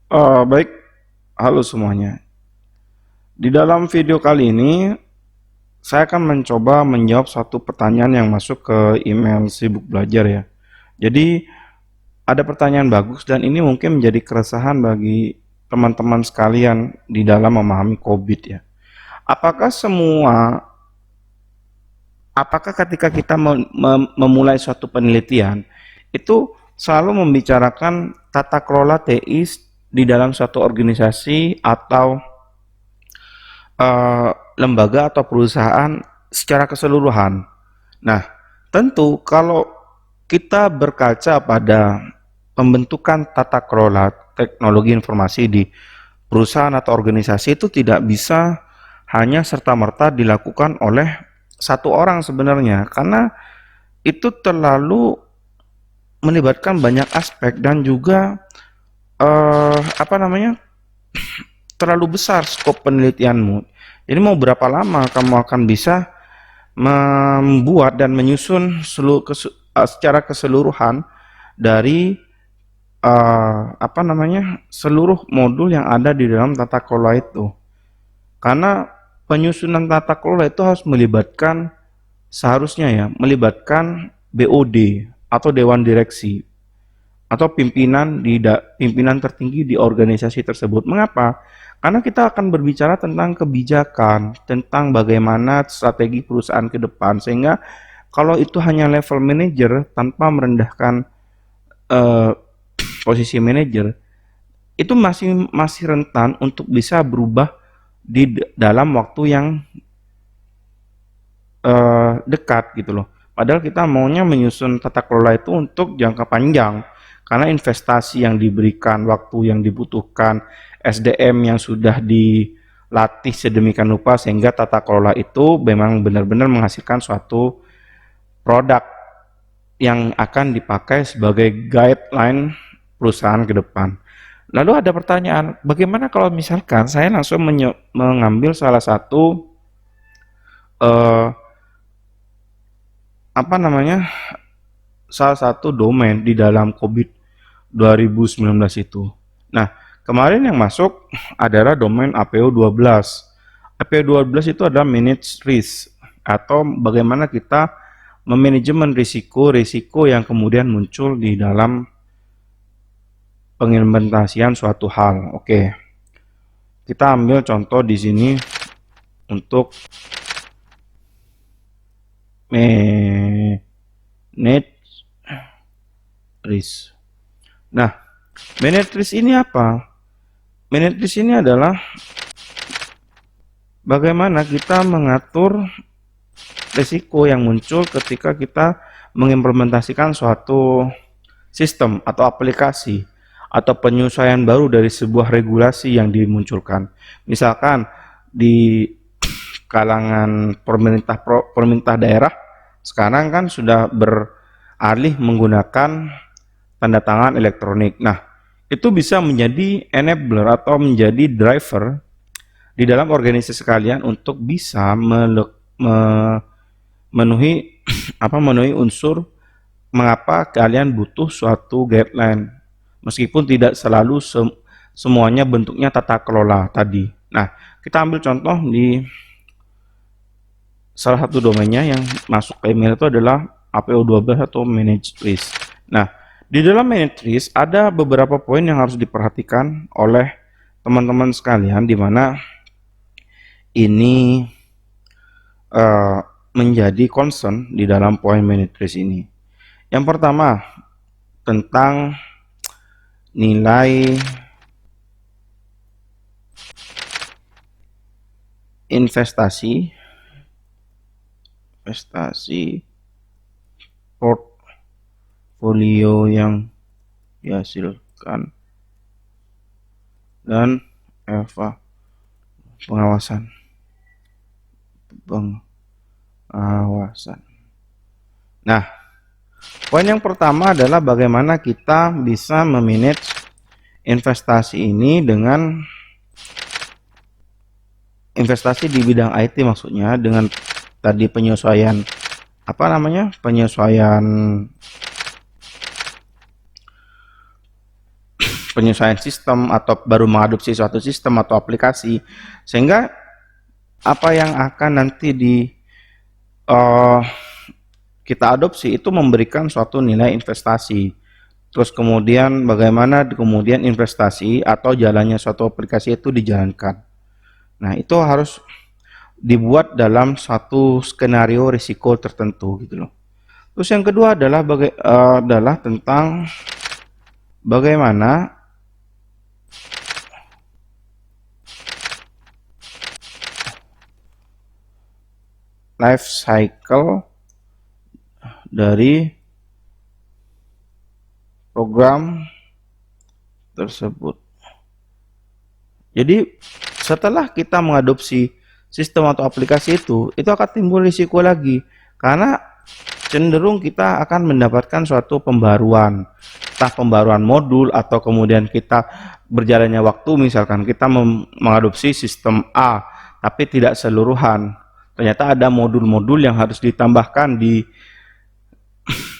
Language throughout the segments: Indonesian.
Baik, halo semuanya. Di dalam video kali ini, saya akan mencoba menjawab satu pertanyaan yang masuk ke email Sibuk Belajar ya. Jadi, ada pertanyaan bagus dan ini mungkin menjadi keresahan bagi teman-teman sekalian di dalam memahami COVID ya. Apakah semua, apakah ketika kita memulai suatu penelitian, itu selalu membicarakan tata kelola TI di dalam suatu organisasi atau lembaga atau perusahaan secara keseluruhan. Nah, tentu kalau kita berkaca pada pembentukan tata kelola teknologi informasi di perusahaan atau organisasi itu tidak bisa hanya serta-merta dilakukan oleh satu orang sebenarnya, karena itu terlalu melibatkan banyak aspek dan juga apa namanya, terlalu besar skop penelitianmu. Jadi mau berapa lama kamu akan bisa membuat dan menyusun secara keseluruhan dari apa namanya, seluruh modul yang ada di dalam tata kelola itu. Karena penyusunan tata kelola itu harus melibatkan, seharusnya ya, melibatkan BOD atau Dewan Direksi atau pimpinan tertinggi di organisasi tersebut. Mengapa? Karena kita akan berbicara tentang kebijakan, tentang bagaimana strategi perusahaan ke depan, sehingga kalau itu hanya level manager tanpa merendahkan eh, posisi manager, itu masih masih rentan untuk bisa berubah di dalam waktu yang dekat gitu loh. Padahal kita maunya menyusun tata kelola itu untuk jangka panjang, karena investasi yang diberikan, waktu yang dibutuhkan, SDM yang sudah dilatih sedemikian rupa sehingga tata kelola itu memang benar-benar menghasilkan suatu produk yang akan dipakai sebagai guideline perusahaan ke depan. Lalu ada pertanyaan, bagaimana kalau misalkan saya langsung mengambil salah satu eh, apa namanya, salah satu domain di dalam COVID 2019 itu. Nah, kemarin yang masuk adalah domain APO 12. APO 12 itu adalah manage risk atau bagaimana kita memanajemen risiko-risiko yang kemudian muncul di dalam pengimplementasian suatu hal. Oke, kita ambil contoh di sini untuk manage risk. Nah, manage risk ini apa? Manage risk ini adalah bagaimana kita mengatur risiko yang muncul ketika kita mengimplementasikan suatu sistem atau aplikasi atau penyesuaian baru dari sebuah regulasi yang dimunculkan. Misalkan di kalangan pemerintah daerah sekarang kan sudah beralih menggunakan tanda tangan elektronik. Nah, itu bisa menjadi enabler atau menjadi driver di dalam organisasi kalian untuk bisa memenuhi memenuhi unsur mengapa kalian butuh suatu guideline, meskipun tidak selalu semuanya bentuknya tata kelola tadi. Nah, kita ambil contoh di salah satu domainnya yang masuk ke email itu adalah APO 12 atau manage risk. Nah, di dalam manage risk ada beberapa poin yang harus diperhatikan oleh teman-teman sekalian, di mana ini uh, menjadi concern di dalam poin manage risk ini. Yang pertama, tentang nilai investasi portfolio yang dihasilkan dan pengawasan pengawasan. Nah, poin yang pertama adalah bagaimana kita bisa memanage investasi ini dengan investasi di bidang IT, maksudnya dengan tadi penyesuaian penyesuaian sistem atau baru mengadopsi suatu sistem atau aplikasi, sehingga apa yang akan nanti eh, kita adopsi itu memberikan suatu nilai investasi. Terus kemudian bagaimana kemudian investasi atau jalannya suatu aplikasi itu dijalankan. Nah, itu harus dibuat dalam satu skenario risiko tertentu gitu loh. Terus yang kedua adalah tentang bagaimana life cycle dari program tersebut. Jadi setelah kita mengadopsi sistem atau aplikasi itu akan timbul risiko lagi, karena cenderung kita akan mendapatkan suatu pembaruan, entah pembaruan modul atau kemudian kita berjalannya waktu, misalkan kita mengadopsi sistem A tapi tidak seluruhan, ternyata ada modul-modul yang harus ditambahkan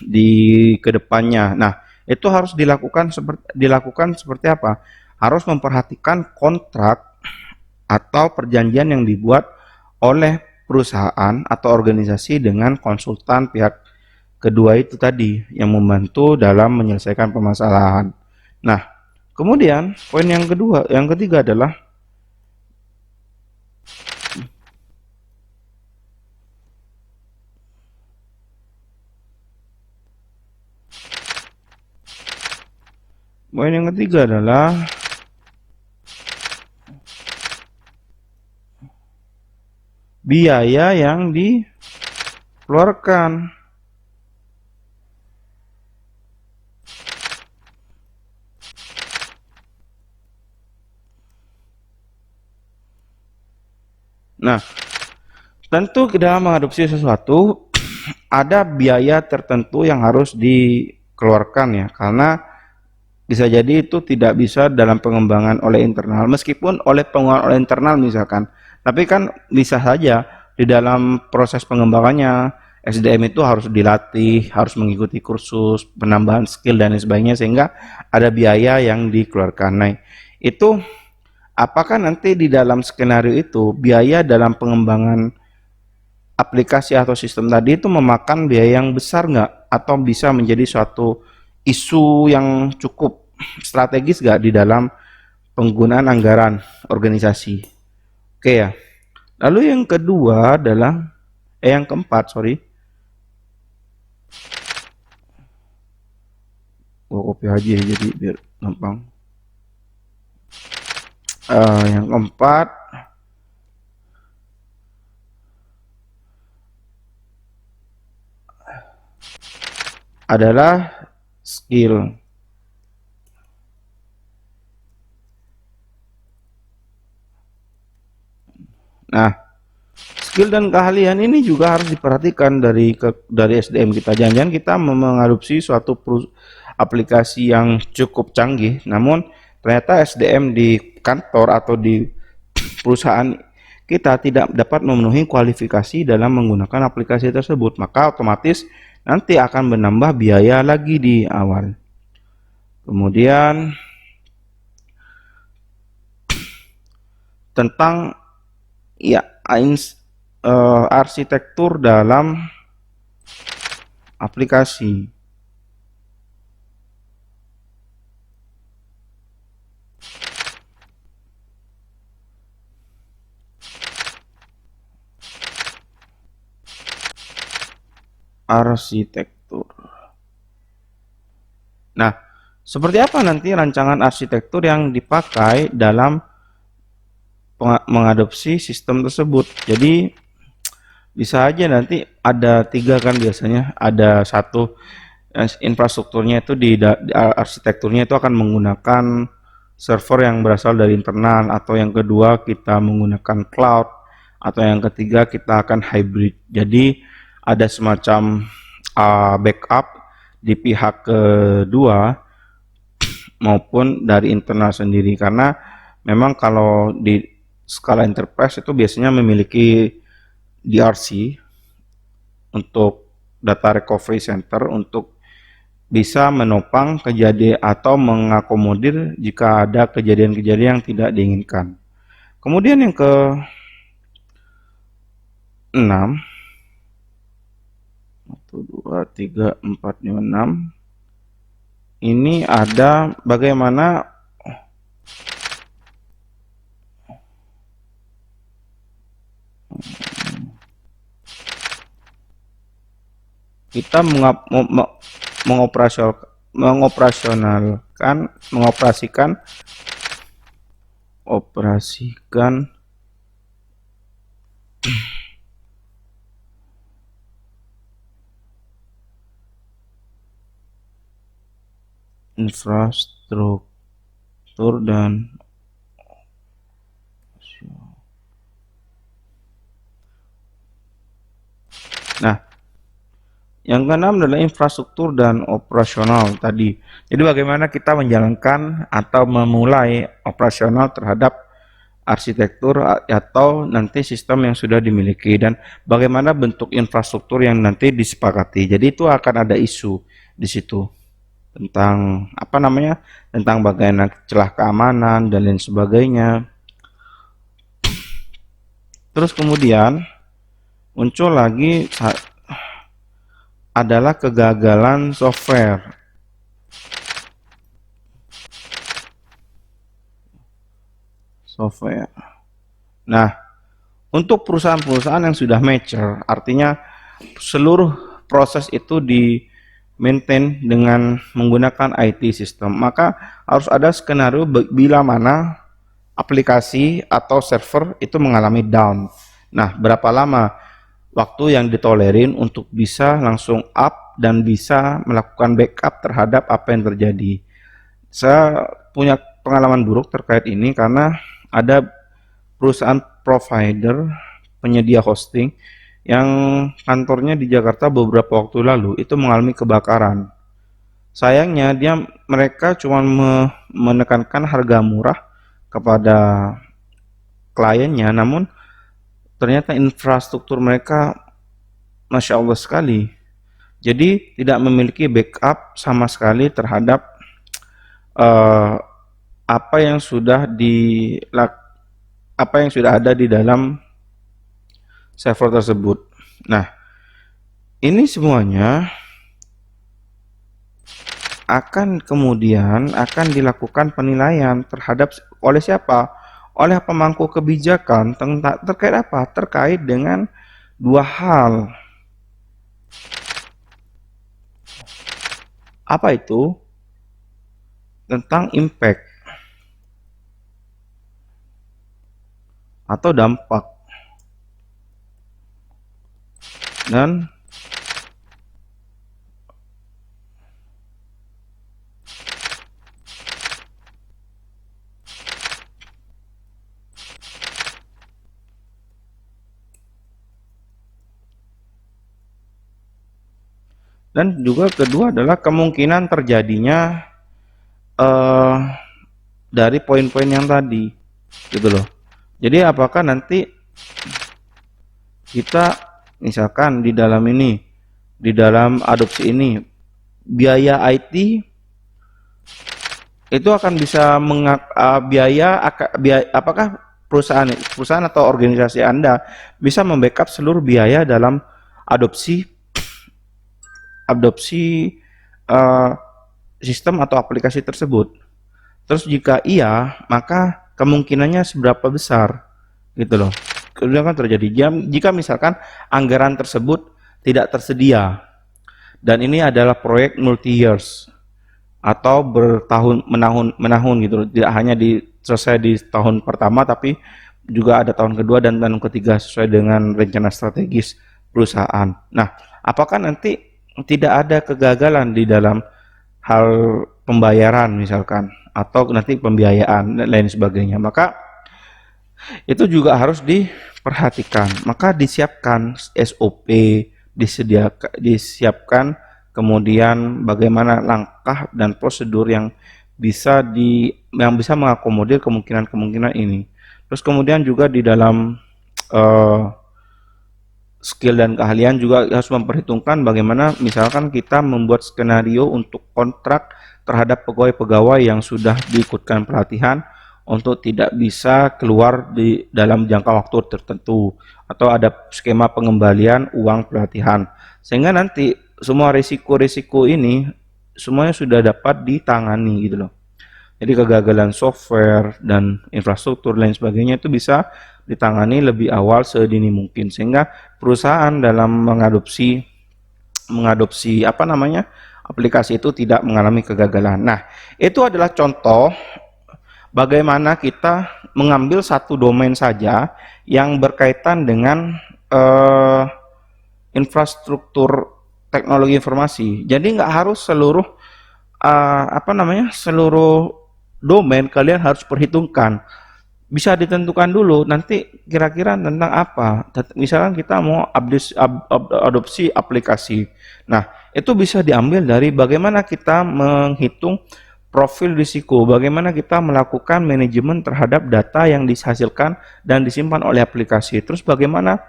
di kedepannya. Nah, itu harus dilakukan seperti apa? Harus memperhatikan kontrak atau perjanjian yang dibuat oleh perusahaan atau organisasi dengan konsultan pihak kedua itu tadi yang membantu dalam menyelesaikan permasalahan. Nah, kemudian poin yang ketiga adalah biaya yang dikeluarkan. Nah, tentu dalam mengadopsi sesuatu ada biaya tertentu yang harus dikeluarkan ya, karena bisa jadi itu tidak bisa dalam pengembangan oleh internal, meskipun oleh pengembangan oleh internal misalkan, tapi kan bisa saja di dalam proses pengembangannya SDM itu harus dilatih, harus mengikuti kursus, penambahan skill dan sebagainya, sehingga ada biaya yang dikeluarkan. Nah, itu apakah nanti di dalam skenario itu biaya dalam pengembangan aplikasi atau sistem tadi itu memakan biaya yang besar nggak, atau bisa menjadi suatu isu yang cukup strategis nggak di dalam penggunaan anggaran organisasi? Oke ya. Lalu yang kedua adalah yang keempat, sorry. Gua copy aja ya, jadi biar gampang. Yang keempat adalah skill. Nah, skill dan keahlian ini juga harus diperhatikan dari SDM kita. Jangan-jangan kita mengadopsi suatu aplikasi yang cukup canggih, namun ternyata SDM di kantor atau di perusahaan kita tidak dapat memenuhi kualifikasi dalam menggunakan aplikasi tersebut, maka otomatis nanti akan menambah biaya lagi di awal. Kemudian tentang ya arsitektur dalam aplikasi. Nah, seperti apa nanti rancangan arsitektur yang dipakai dalam mengadopsi sistem tersebut? Jadi bisa aja nanti ada tiga kan, biasanya ada satu infrastrukturnya itu di arsitekturnya itu akan menggunakan server yang berasal dari internal, atau yang kedua kita menggunakan cloud, atau yang ketiga kita akan hybrid. Jadi ada semacam backup di pihak kedua maupun dari internal sendiri, karena memang kalau di skala enterprise itu biasanya memiliki DRC untuk data recovery center untuk bisa menopang kejadian atau mengakomodir jika ada kejadian-kejadian yang tidak diinginkan. Kemudian yang ke-6, 1, 2, 3, 4, 5, 6, ini ada bagaimana kita mengoperasikan infrastruktur dan yang keenam adalah infrastruktur dan operasional tadi. Jadi bagaimana kita menjalankan atau memulai operasional terhadap arsitektur atau nanti sistem yang sudah dimiliki, dan bagaimana bentuk infrastruktur yang nanti disepakati. Jadi itu akan ada isu di situ tentang apa namanya, tentang bagaimana celah keamanan dan lain sebagainya. Terus kemudian muncul lagi adalah kegagalan software. Nah, untuk perusahaan-perusahaan yang sudah mature, artinya seluruh proses itu di maintain dengan menggunakan IT system, maka harus ada skenario bila mana aplikasi atau server itu mengalami down. Nah, berapa lama waktu yang ditolerin untuk bisa langsung up dan bisa melakukan backup terhadap apa yang terjadi. Saya punya pengalaman buruk terkait ini karena ada perusahaan provider penyedia hosting yang kantornya di Jakarta beberapa waktu lalu itu mengalami kebakaran. Sayangnya mereka cuma menekankan harga murah kepada kliennya, namun ternyata infrastruktur mereka Masya Allah sekali. Jadi tidak memiliki backup sama sekali terhadap apa yang sudah ada di dalam server tersebut. Nah, ini semuanya akan dilakukan penilaian terhadap oleh siapa? Oleh pemangku kebijakan terkait apa? Terkait dengan dua hal. Apa itu? Tentang impact atau dampak, dan juga kedua adalah kemungkinan terjadinya dari poin-poin yang tadi, gitu loh. Jadi apakah nanti kita misalkan di dalam adopsi ini biaya IT itu akan bisa apakah perusahaan atau organisasi Anda bisa membackup seluruh biaya dalam adopsi sistem atau aplikasi tersebut. Terus jika iya, maka kemungkinannya seberapa besar, gitu loh. Kemudian kan terjadi jika misalkan anggaran tersebut tidak tersedia, dan ini adalah proyek multi years atau menahun gitu loh. Tidak hanya selesai di tahun pertama, tapi juga ada tahun kedua dan tahun ketiga sesuai dengan rencana strategis perusahaan. Nah, apakah nanti tidak ada kegagalan di dalam hal pembayaran misalkan, atau nanti pembiayaan dan lain sebagainya? Maka itu juga harus diperhatikan. Maka disiapkan SOP, disiapkan kemudian bagaimana langkah dan prosedur yang bisa mengakomodir kemungkinan ini. Terus kemudian juga di dalam skill dan keahlian juga harus memperhitungkan bagaimana misalkan kita membuat skenario untuk kontrak terhadap pegawai-pegawai yang sudah diikutkan pelatihan untuk tidak bisa keluar di dalam jangka waktu tertentu, atau ada skema pengembalian uang pelatihan, sehingga nanti semua risiko-risiko ini semuanya sudah dapat ditangani gitu loh. Jadi kegagalan software dan infrastruktur lain sebagainya itu bisa ditangani lebih awal sedini mungkin, sehingga perusahaan dalam mengadopsi apa namanya aplikasi itu tidak mengalami kegagalan. Nah, itu adalah contoh bagaimana kita mengambil satu domain saja yang berkaitan dengan eh, infrastruktur teknologi informasi. Jadi nggak harus seluruh seluruh domain kalian harus perhitungkan. Bisa ditentukan dulu nanti kira-kira tentang apa. Misalkan kita mau adopsi aplikasi. Nah, itu bisa diambil dari bagaimana kita menghitung profil risiko, bagaimana kita melakukan manajemen terhadap data yang dihasilkan dan disimpan oleh aplikasi. Terus bagaimana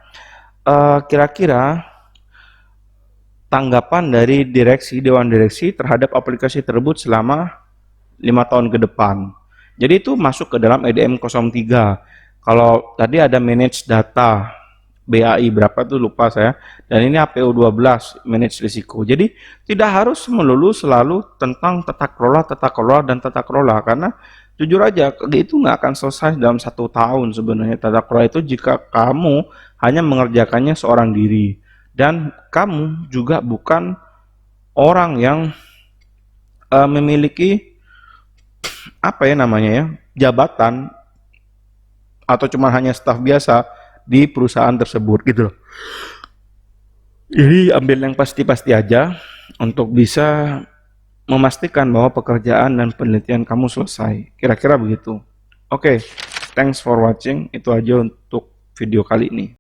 kira-kira tanggapan dari dewan direksi terhadap aplikasi tersebut selama 5 tahun ke depan. Jadi itu masuk ke dalam EDM 03. Kalau tadi ada manage data, BAI berapa tuh lupa saya, dan ini APO 12, manage risiko. Jadi tidak harus melulu selalu tentang tata kelola, dan tata kelola, karena jujur aja itu nggak akan selesai dalam 1 tahun sebenarnya tata kelola itu jika kamu hanya mengerjakannya seorang diri, dan kamu juga bukan orang yang memiliki apa ya namanya ya, jabatan atau cuma hanya staf biasa di perusahaan tersebut gitu loh. Jadi ambil yang pasti-pasti aja untuk bisa memastikan bahwa pekerjaan dan penelitian kamu selesai. Kira-kira begitu. Oke, thanks for watching. Itu aja untuk video kali ini.